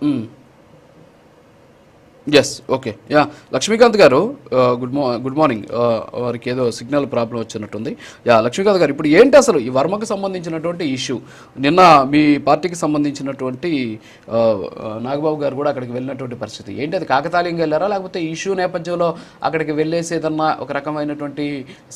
హ్మ్. Yes. Okay. Yeah! Lakshmikanth గారు good morning. వారికి ఏదో సిగ్నల్ ప్రాబ్లమ్ వచ్చినట్టుంది. యాహ్! లక్ష్మీకాంత్ గారు ఇప్పుడు ఏంటి అసలు ఈ వర్మకు సంబంధించినటువంటి ఇష్యూ? నిన్న మీ పార్టీకి సంబంధించినటువంటి నాగబాబు గారు కూడా అక్కడికి వెళ్ళినటువంటి పరిస్థితి. ఏంటి అది కాకతాళీయంగా వెళ్లారా? లేకపోతే ఈ ఇష్యూ నేపథ్యంలో అక్కడికి వెళ్ళేసి ఏదన్నా ఒక రకమైనటువంటి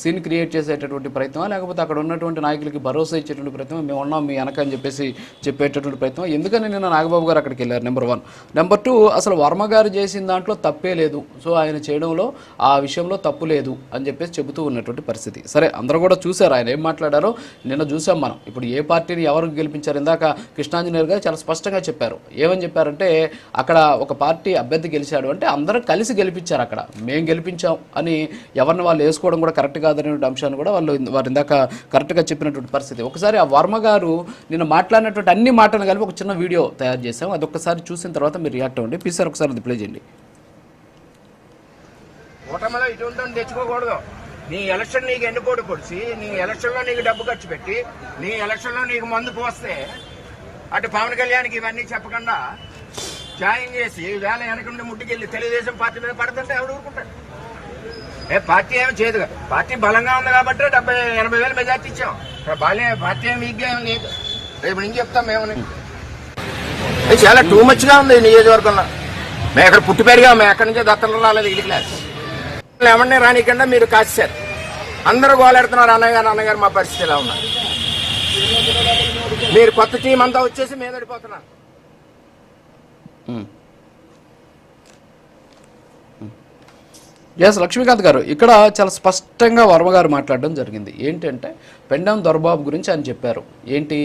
సీన్ క్రియేట్ చేసేటటువంటి ప్రయత్నమా? లేకపోతే అక్కడ ఉన్నటువంటి నాయకులకి భరోసా ఇచ్చేటువంటి ప్రయత్నం మేము ఉన్నాం మీ వెనక అని చెప్పేసి చెప్పేటటువంటి ప్రయత్నం ఎందుకని నిన్న నాగబాబు గారు అక్కడికి వెళ్ళారు? నెంబర్ 1. నెంబర్ 2 అసలు వర్మ గారు చేసిన దాంట్లో తప్పే లేదు. సో ఆయన చేయడంలో ఆ విషయంలో తప్పు లేదు అని చెప్పేసి చెబుతూ ఉన్నటువంటి పరిస్థితి. సరే అందరూ కూడా చూశారు ఆయన ఏం మాట్లాడారో నిన్న చూసాం మనం. ఇప్పుడు ఏ పార్టీని ఎవరు గెలిపించారు? ఇందాక కృష్ణాంజనేయులు గారు చాలా స్పష్టంగా చెప్పారు. ఏమని చెప్పారంటే అక్కడ ఒక పార్టీ అభ్యర్థి గెలిచాడు అంటే అందరూ కలిసి గెలిపించారు. అక్కడ మేము గెలిపించాం అని ఎవరిని వాళ్ళు వేసుకోవడం కూడా కరెక్ట్ కాదనే అంశాన్ని కూడా వారు ఇందాక కరెక్ట్గా చెప్పినటువంటి పరిస్థితి. ఒకసారి ఆ వర్మ గారు నిన్న మాట్లాడినటువంటి అన్ని మాటలు కలిపి ఒక చిన్న వీడియో తయారు చేసాం. అదొక్కసారి చూసిన తర్వాత మీరు రియాక్ట్ అవ్వండి. ప్లీజ్ సార్ ఒకసారి అది ప్లే చేయండి. ఓటమిలో ఇటువంటి తెచ్చుకోకూడదు. నీ ఎలక్షన్ నీకు ఎన్నుకోడు పొడిచి నీ ఎలక్షన్లో నీకు డబ్బు ఖర్చు పెట్టి నీ ఎలక్షన్లో నీకు మందు పోస్తే అటు పవన్ కళ్యాణ్కి ఇవన్నీ చెప్పకుండా జాయిన్ చేసి వేళ వెనకుండి ముట్టుకెళ్ళి తెలుగుదేశం పార్టీ మీద పడుతుంటే ఎవడు ఊరుకుంటాడు? పార్టీ ఏమి చేయదు. పార్టీ బలంగా ఉంది కాబట్టి 70-80 వేలు మెజార్టీ ఇచ్చాం. పార్టీ ఏమి వీక్గా ఏమి లేదు. రేపు నుంచి చెప్తాం మేము. చాలా టూ మచ్ గా ఉంది నియోజకవర్గంలో. మేము ఎక్కడ పుట్టి పెరిగాం, మేము ఎక్కడి నుంచో దత్తలు రాలేదు. ఇల్లు క్లాస్ ఎవరిని రానికుండా మీరు కాసేశారు. అందరూ గోలాడుతున్నారు అన్నగారు మా పరిస్థితి ఎలా ఉన్నారు. మీరు కొత్త టీం అంతా వచ్చేసి మీద పడిపోతున్నారు. ఎస్ లక్ష్మీకాంత్ గారు ఇక్కడ చాలా స్పష్టంగా వర్మ గారు మాట్లాడడం జరిగింది. ఏంటంటే పెండం దొరబాబు గురించి ఆయన చెప్పారు. ఏంటి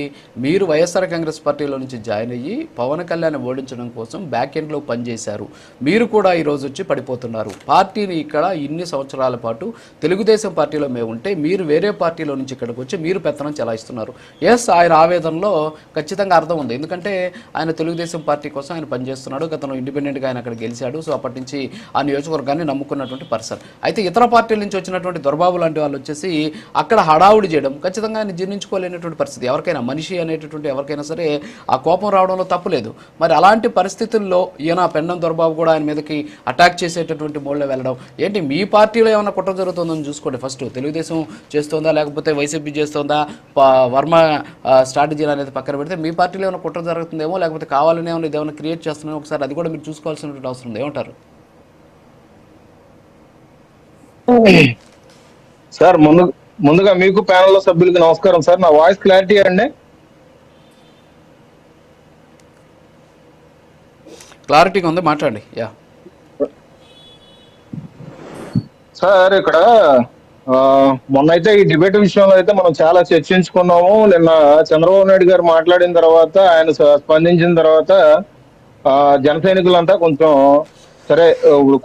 మీరు వైఎస్ఆర్ కాంగ్రెస్ పార్టీలో నుంచి జాయిన్ అయ్యి పవన్ కళ్యాణ్ ఓడించడం కోసం బ్యాక్ ఎండ్లో పనిచేశారు. మీరు కూడా ఈరోజు వచ్చి పడిపోతున్నారు. పార్టీని ఇక్కడ ఇన్ని సంవత్సరాల పాటు తెలుగుదేశం పార్టీలో మేము ఉంటే మీరు వేరే పార్టీలో నుంచి ఇక్కడికి వచ్చి మీరు పెత్తనం చెలాయిస్తున్నారు. ఎస్ ఆయన ఆవేదనలో ఖచ్చితంగా అర్థం ఉంది. ఎందుకంటే ఆయన తెలుగుదేశం పార్టీ కోసం ఆయన పనిచేస్తున్నాడు. గతంలో ఇండిపెండెంట్గా ఆయన అక్కడ గెలిచాడు. సో అప్పటి నుంచి ఆ నియోజకవర్గాన్ని నమ్ముకున్నటువంటి పర్సన్. అయితే ఇతర పార్టీల నుంచి వచ్చినటువంటి దొరబాబు లాంటి వాళ్ళు వచ్చేసి అక్కడ హడావుడి చేయడం ఖచ్చితంగా ఆయన జీర్ణించుకోలేనటువంటి పరిస్థితి. ఎవరికైనా మనిషి అనేటటువంటి ఎవరికైనా సరే ఆ కోపం రావడంలో తప్పులేదు. మరి అలాంటి పరిస్థితుల్లో ఈయన పెండం దొరబాబు కూడా ఆయన మీదకి అటాక్ చేసేటటువంటి మోడ్లో వెళ్ళడం ఏంటి? మీ పార్టీలో ఏమైనా కుట్ర జరుగుతుందని చూసుకోండి. ఫస్ట్ తెలుగుదేశం చేస్తుందా లేకపోతే వైసీపీ చేస్తుందా వర్మ స్ట్రాటజీలు అనేది పక్కన పెడితే మీ పార్టీలో ఏమైనా కుట్ర జరుగుతుందేమో లేకపోతే కావాలని ఏమైనా ఇదేమైనా క్రియేట్ చేస్తున్నామో ఒకసారి అది కూడా మీరు చూసుకోవాల్సినటువంటి అవసరం ఉంది. ఏమంటారు సార్? ముందుగా మీకు ప్యానెల్లో సభ్యులకి నమస్కారం సార్. నా వాయిస్ క్లారిటీ అండి? క్లారిటీగా ఉంది, మాట్లాడండి. యా సార్ ఇక్కడ మొన్నైతే ఈ డిబేట్ విషయంలో అయితే మనం చాలా చర్చించుకున్నాము. నిన్న చంద్రబాబు నాయుడు గారు మాట్లాడిన తర్వాత ఆయన స్పందించిన తర్వాత జన సైనికులంతా కొంచెం సరే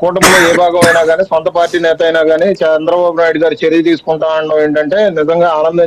కూటమిలో ఏ భాగం అయినా కానీ సొంత పార్టీ నేత అయినా కానీ చంద్రబాబు నాయుడు గారు చర్య తీసుకుంటా అనడం ఏంటంటే నిజంగా ఆనందం